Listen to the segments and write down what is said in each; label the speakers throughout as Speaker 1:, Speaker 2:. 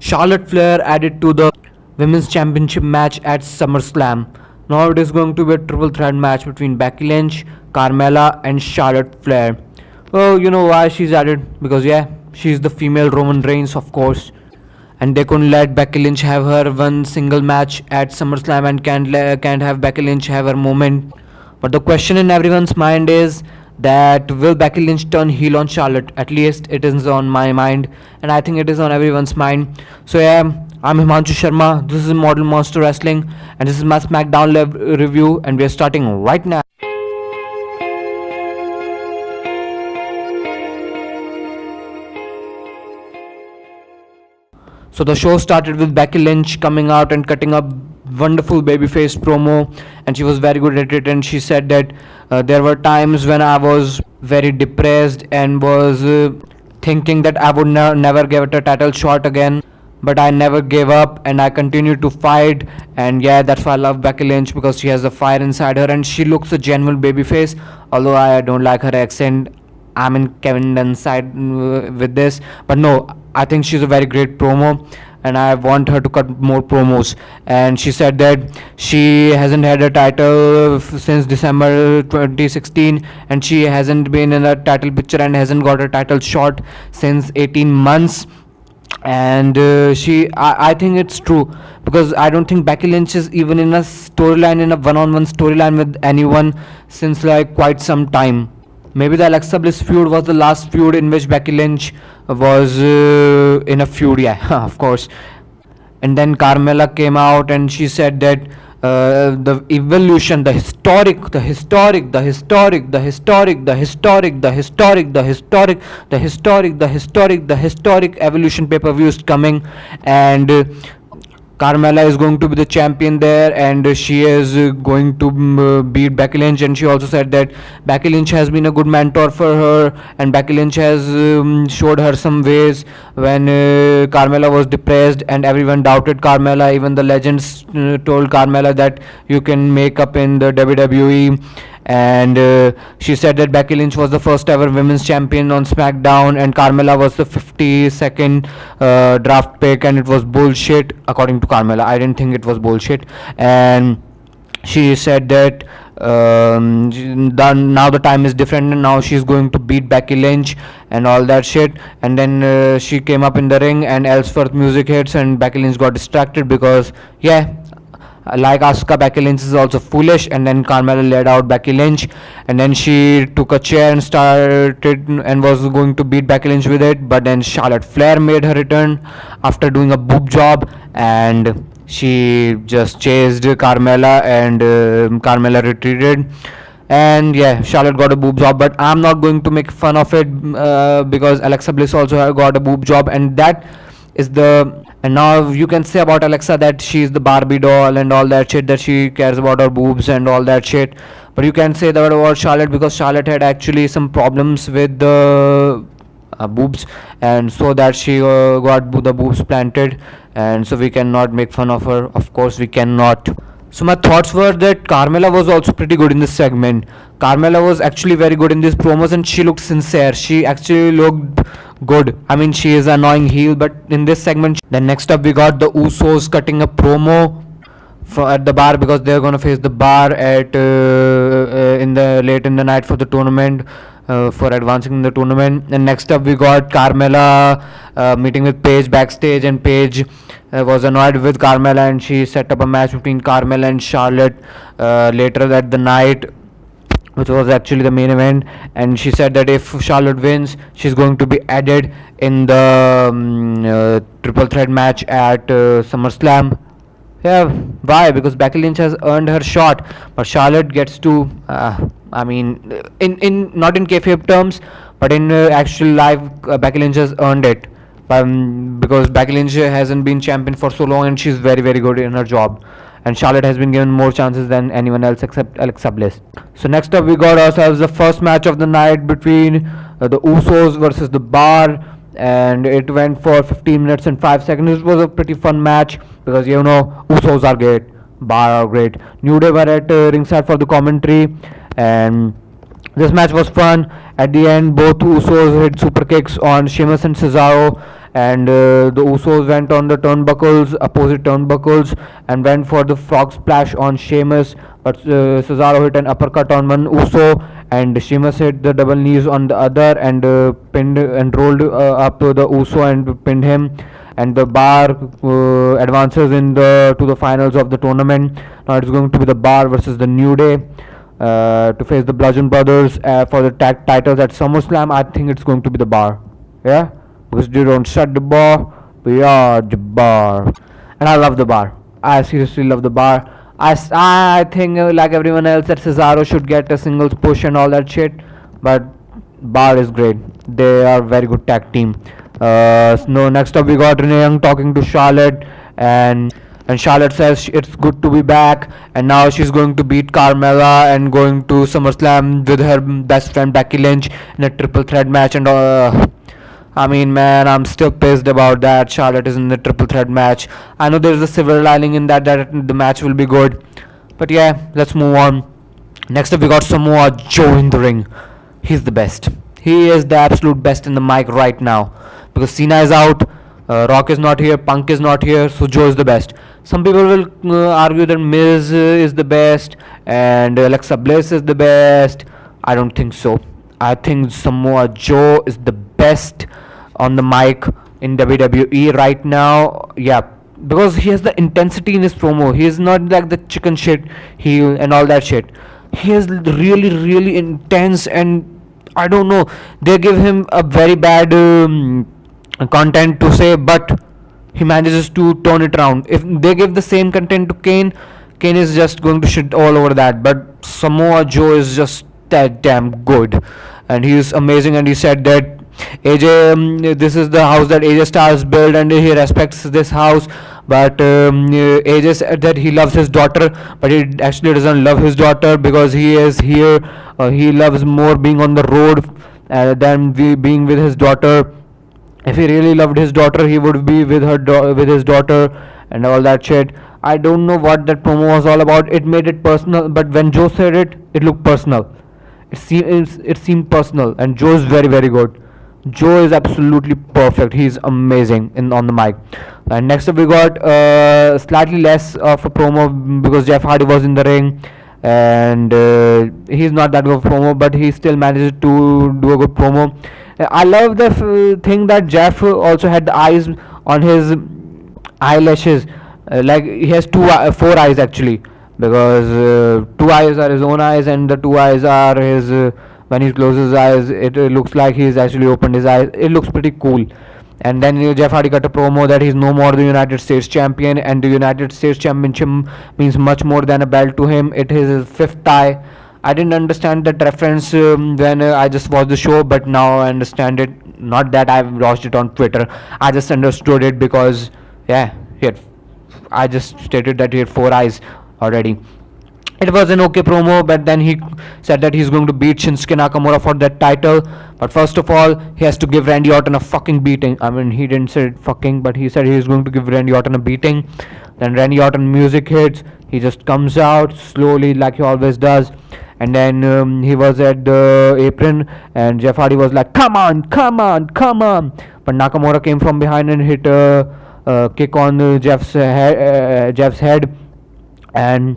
Speaker 1: Charlotte Flair added to the Women's Championship match at SummerSlam. Now it is going to be a triple threat match between Becky Lynch, Carmella, and Charlotte Flair. Oh, you know why she's added? Because yeah, she's the female Roman Reigns, of course. And they couldn't let Becky Lynch have her one single match at SummerSlam and can't have Becky Lynch have her moment. But the question in everyone's mind is that will Becky Lynch turn heel on Charlotte? At least it is on my mind, and I think it is on everyone's mind. So yeah, I'm Himanshu Sharma. This is Model Monster Wrestling, and this is my SmackDown review, and we are starting right now. So the show started with Becky Lynch coming out and cutting a wonderful babyface promo, and she was very good at it. And she said that there were times when I was very depressed and was thinking that I would never give it a title shot again. But I never gave up and I continued to fight. And yeah, that's why I love Becky Lynch, because she has a fire inside her and she looks a genuine babyface. Although I don't like her accent. I'm in Kevin Dunn's side with this, but no, I think she's a very great promo, and I want her to cut more promos. And she said that she hasn't had a title since December 2016, and she hasn't been in a title picture and hasn't got a title shot since 18 months. And I think it's true, because I don't think Becky Lynch is even in a storyline, in a one-on-one storyline with anyone since like quite some time. Maybe the Alexa Bliss feud was the last feud in which Becky Lynch was in a feud, yeah, of course. And then Carmella came out and she said that the evolution, the historic evolution pay-per-view is coming, and Carmella is going to be the champion there, and she is going to beat Becky Lynch. And she also said that Becky Lynch has been a good mentor for her, and Becky Lynch has showed her some ways when Carmella was depressed and everyone doubted Carmella. Even the legends told Carmella that you can make up in the WWE. And she said that Becky Lynch was the first ever women's champion on SmackDown, and Carmella was the 52nd draft pick, and it was bullshit according to Carmella. I didn't think it was bullshit. And she said that now the time is different, and now she's going to beat Becky Lynch and all that shit. And then she came up in the ring and Ellsworth music hits, and Becky Lynch got distracted because yeah, like Asuka, Becky Lynch is also foolish. And then Carmella laid out Becky Lynch, and then she took a chair and started and was going to beat Becky Lynch with it. But then Charlotte Flair made her return after doing a boob job, and she just chased Carmella, and Carmella retreated. And yeah, Charlotte got a boob job, but I'm not going to make fun of it because Alexa Bliss also got a boob job, and that is the. And now you can say about Alexa that she's the Barbie doll and all that shit, that she cares about her boobs and all that shit. But you can say that about Charlotte, because Charlotte had actually some problems with the boobs, and so that she got the boobs planted, and so we cannot make fun of her. Of course we cannot. So my thoughts were that Carmella was also pretty good in this segment. Carmella was actually very good in these promos, and she looked sincere. She actually looked good. I mean, she is an annoying heel, but in this segment. Then next up we got the Usos cutting a promo at the bar, because they're gonna face the bar at late in the night for the tournament, for advancing in the tournament. And next up we got Carmella meeting with Paige backstage, and Paige was annoyed with Carmella, and she set up a match between Carmella and Charlotte later that the night, which was actually the main event. And she said that if Charlotte wins, she's going to be added in the triple threat match at SummerSlam. Yeah, why? Because Becky Lynch has earned her shot, but Charlotte gets to I mean, in not in kayfabe terms, but in actual life, Becky Lynch has earned it, because Becky Lynch hasn't been champion for so long, and she's very very good in her job. And Charlotte has been given more chances than anyone else except Alexa Bliss. So next up we got ourselves the first match of the night between the Usos versus the Bar, and it went for 15 minutes and 5 seconds. It was a pretty fun match, because you know Usos are great, Bar are great. New Day were at ringside for the commentary, and this match was fun. At the end, both Usos hit super kicks on Sheamus and Cesaro, and the Usos went on the turnbuckles, opposite turnbuckles, and went for the frog splash on Sheamus. But Cesaro hit an uppercut on one Uso, and Sheamus hit the double knees on the other, and pinned and rolled up to the Uso and pinned him. And the Bar advances in the to the finals of the tournament. Now it's going to be the Bar versus the New Day to face the Bludgeon Brothers for the tag titles at SummerSlam. I think it's going to be the Bar. Yeah, because they don't shut the bar, we are the Bar, and I love the Bar. I seriously love the Bar. I think like everyone else that Cesaro should get a singles push and all that shit, but Bar is great. They are very good tag team. No, next up we got Renee Young talking to Charlotte, and Charlotte says it's good to be back, and now she's going to beat Carmella and going to SummerSlam with her best friend Becky Lynch in a triple threat match. And I mean, man, I'm still pissed about that. Charlotte is in the triple threat match. I know there's a silver lining in that the match will be good, but yeah, let's move on. Next up we got Samoa Joe in the ring. He's the best. He is the absolute best in the mic right now, because Cena is out, Rock is not here, Punk is not here, so Joe is the best. Some people will argue that Miz is the best and Alexa Bliss is the best. I don't think so. I think Samoa Joe is the best on the mic in WWE right now. Yeah, because he has the intensity in his promo. He is not like the chicken shit heel and all that shit. He is really intense, and I don't know, they give him a very bad content to say, but he manages to turn it around. If they give the same content to Kane is just going to shit all over that, but Samoa Joe is just that damn good, and he is amazing. And he said that AJ, this is the house that AJ Styles built, and he respects this house, but AJ said that he loves his daughter, but he actually doesn't love his daughter because he is here. He loves more being on the road than being with his daughter. If he really loved his daughter, he would be with with his daughter and all that shit. I don't know what that promo was all about. It made it personal, but when Joe said it, it looked personal. It seemed personal, and Joe is very good. Joe is absolutely perfect. He's amazing on the mic. And next up we got slightly less of a promo because Jeff Hardy was in the ring, and he's not that good of a promo, but he still managed to do a good promo. I love the thing that Jeff also had the eyes on his eyelashes, like he has four eyes actually, because two eyes are his own eyes and the two eyes are his. When he closes his eyes, it looks like he's actually opened his eyes. It looks pretty cool. And then Jeff Hardy got a promo that he's no more the United States champion, and the United States championship means much more than a belt to him. It is his fifth tie. I didn't understand that reference when I just watched the show, but now I understand it. Not that I've watched it on Twitter. I just understood it because, yeah, I just stated that he had four eyes already. It was an okay promo, but then he said that he's going to beat Shinsuke Nakamura for that title. But first of all, he has to give Randy Orton a fucking beating. I mean, he didn't say fucking, but he said he's going to give Randy Orton a beating. Then Randy Orton music hits. He just comes out slowly like he always does. And then he was at the apron, and Jeff Hardy was like, come on. But Nakamura came from behind and hit a kick on Jeff's head. And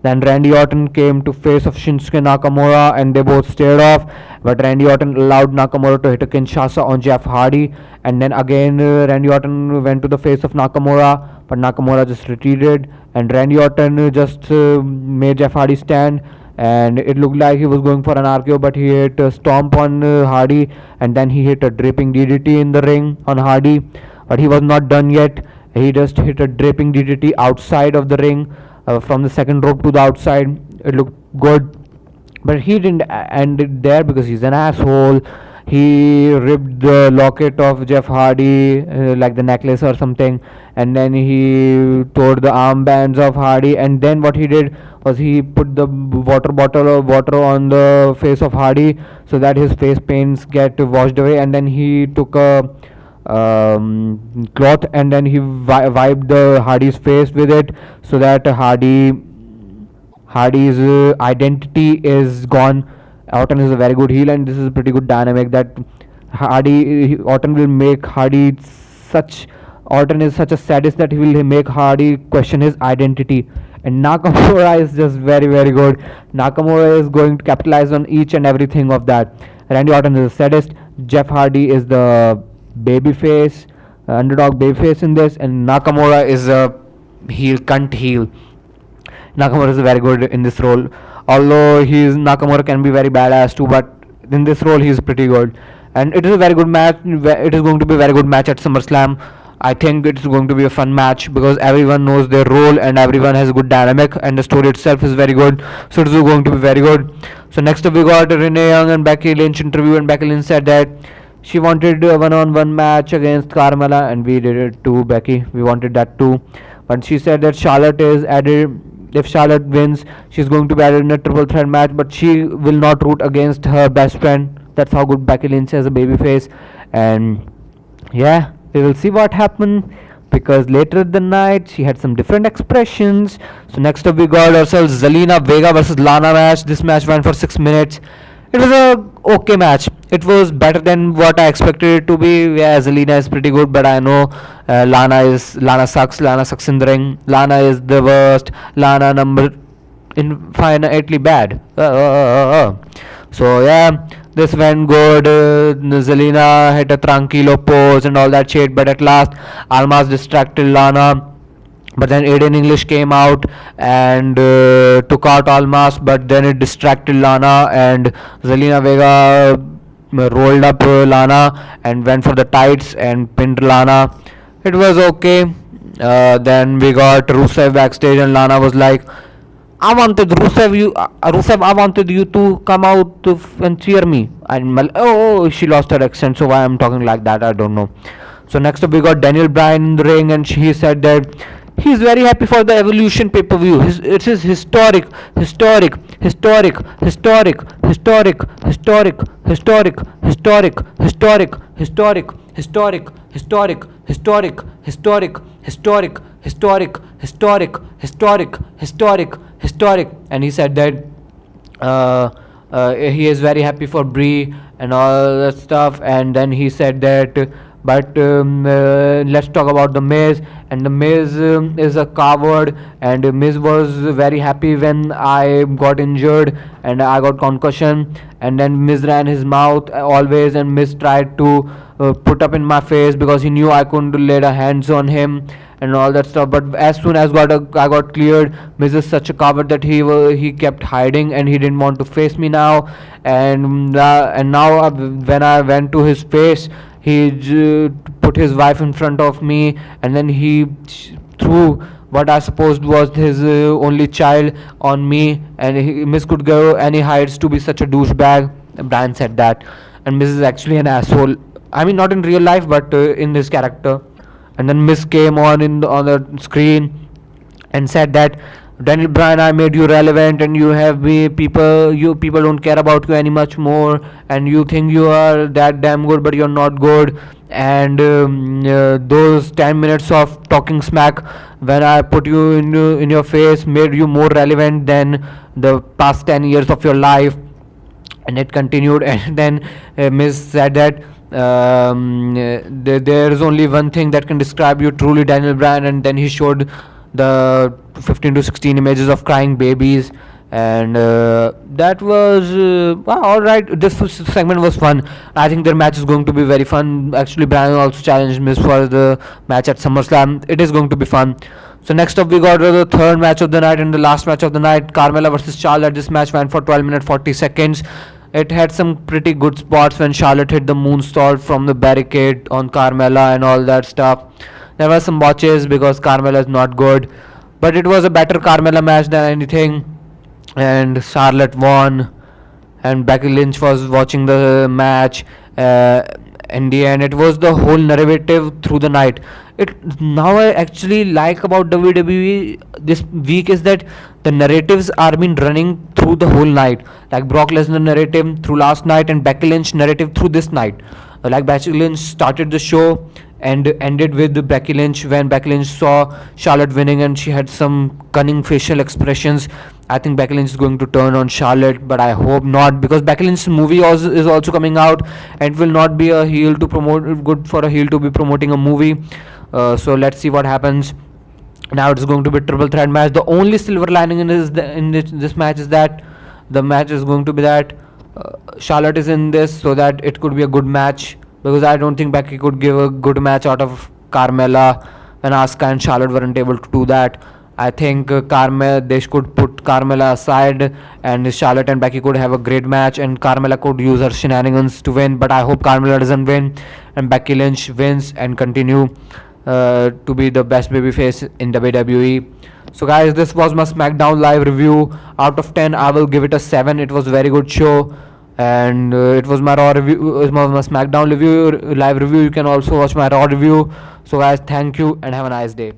Speaker 1: then Randy Orton came to face of Shinsuke Nakamura, and they both stared off, but Randy Orton allowed Nakamura to hit a Kinshasa on Jeff Hardy, and then again Randy Orton went to the face of Nakamura, but Nakamura just retreated, and Randy Orton just made Jeff Hardy stand, and it looked like he was going for an RKO, but he hit a stomp on Hardy, and then he hit a draping DDT in the ring on Hardy, but he was not done yet. He just hit a draping DDT outside of the ring. From the second rope to the outside. It looked good, but he didn't end it there because he's an asshole. He ripped the locket of Jeff Hardy, like the necklace or something, and then he tore the armbands of Hardy, and then what he did was he put the water bottle of water on the face of Hardy so that his face paints get washed away, and then he took a cloth and then he wiped the Hardy's face with it so that Hardy's identity is gone. Orton is a very good heel, and this is a pretty good dynamic that Orton will make Hardy such. Orton is such a sadist that he will make Hardy question his identity. And Nakamura is just very, very good. Nakamura is going to capitalize on each and everything of that. Randy Orton is a sadist. Jeff Hardy is the babyface, underdog babyface in this, and Nakamura is a cunt heel. Nakamura is very good in this role. Although Nakamura can be very badass too, but in this role he is pretty good. And it is a very good match. It is going to be a very good match at SummerSlam. I think it's going to be a fun match because everyone knows their role and everyone has a good dynamic, and the story itself is very good. So it is going to be very good. So next up we got Renee Young and Becky Lynch interview, and Becky Lynch said that she wanted a one-on-one match against Carmella, and we did it too, Becky. We wanted that too. But she said that Charlotte is added. If Charlotte wins, she's going to be added in a triple threat match, but she will not root against her best friend. That's how good Becky Lynch is as a babyface. And yeah, we will see what happens, because later in the night she had some different expressions. So next up we got ourselves Zelina Vega versus Lana match. This match went for 6 minutes. It was a okay match. It was better than what I expected it to be. Yeah, Zelina is pretty good, but I know Lana sucks. Lana sucks in the ring. Lana is the worst. Lana infinitely bad. So yeah, this went good. Zelina hit a tranquilo pose and all that shit, but at last Almas distracted Lana. But then Aiden English came out and took out Almas, but then it distracted Lana, and Zelina Vega rolled up Lana and went for the tights and pinned Lana. It was okay. Then we got Rusev backstage, and Lana was like, I wanted Rusev, I wanted you to come out and cheer me. And she lost her accent, so why I'm talking like that, I don't know. So next up we got Daniel Bryan in the ring, and he said that he's very happy for the Evolution pay-per-view. It is historic, historic, historic, historic, historic, historic, historic, historic, historic, historic, historic, historic, historic, historic, historic, historic, historic, historic, historic, historic. And he said that he is very happy for Brie and all that stuff. And then he said that, but let's talk about The Miz. And The Miz is a coward, and Miz was very happy when I got injured and I got concussion, and then Miz ran his mouth always, and Miz tried to put up in my face because he knew I couldn't lay the hands on him and all that stuff. But as soon as I got cleared, Miz is such a coward that he kept hiding, and he didn't want to face me now. And now when I went to his face, he put his wife in front of me, and then he threw what I supposed was his only child on me, and Miz could go any heights to be such a douchebag. Brian said that, and Miz is actually an asshole. I mean, not in real life, but in this character. And then Miz came on the screen and said that, Daniel Bryan, I made you relevant, and you people don't care about you any much more, and you think you are that damn good, but you're not good. And those 10 minutes of talking smack when I put you in your face made you more relevant than the past 10 years of your life. And it continued, and then Miz said that there is only one thing that can describe you truly, Daniel Bryan. And then he showed the 15 to 16 images of crying babies, and that was alright. This segment was fun. I think their match is going to be very fun. Actually, Bryan also challenged Miz for the match at SummerSlam. It is going to be fun. So next up we got the third match of the night and the last match of the night, Carmella versus Charlotte. This match went for 12 minutes 40 seconds. It had some pretty good spots when Charlotte hit the moonsault from the barricade on Carmella and all that stuff. There were some botches because Carmella is not good, but it was a better Carmella match than anything, and Charlotte won, and Becky Lynch was watching the match. In the end, it was the whole narrative through the night. Now I actually like about WWE this week is that the narratives are been running through the whole night, like Brock Lesnar narrative through last night and Becky Lynch narrative through this night. Like Becky Lynch started the show and ended with Becky Lynch. When Becky Lynch saw Charlotte winning and she had some cunning facial expressions, I think Becky Lynch is going to turn on Charlotte, but I hope not, because Becky Lynch's movie is also coming out, and it will not be a heel to promote, good for a heel to be promoting a movie. So let's see what happens. Now it's going to be a triple threat match. The only silver lining in this match is that the match is going to be that Charlotte is in this, so that it could be a good match, because I don't think Becky could give a good match out of Carmella when Asuka and Charlotte weren't able to do that. I think they could put Carmella aside, and Charlotte and Becky could have a great match, and Carmella could use her shenanigans to win. But I hope Carmella doesn't win and Becky Lynch wins and continue to be the best babyface in WWE. So guys, this was my SmackDown live review. Out of 10, I will give it a 7. It was a very good show, and it was my Raw review. It was my SmackDown review, live review. You can also watch my Raw review. So guys, thank you and have a nice day.